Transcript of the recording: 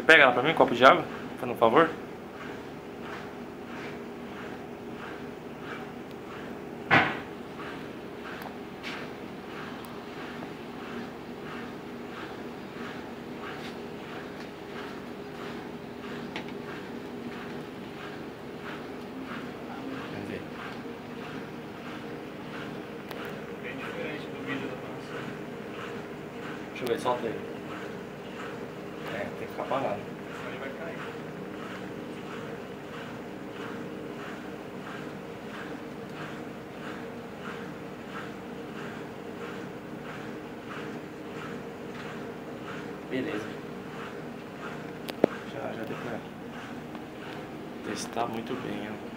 Você pega ela pra mim, um copo de água? Fazendo um favor? Bem diferente do vídeo da nossa. Deixa eu ver, solta aí. É, tem que ficar parado. Senão ele vai cair. Beleza. Já deu pra testar muito bem, ó.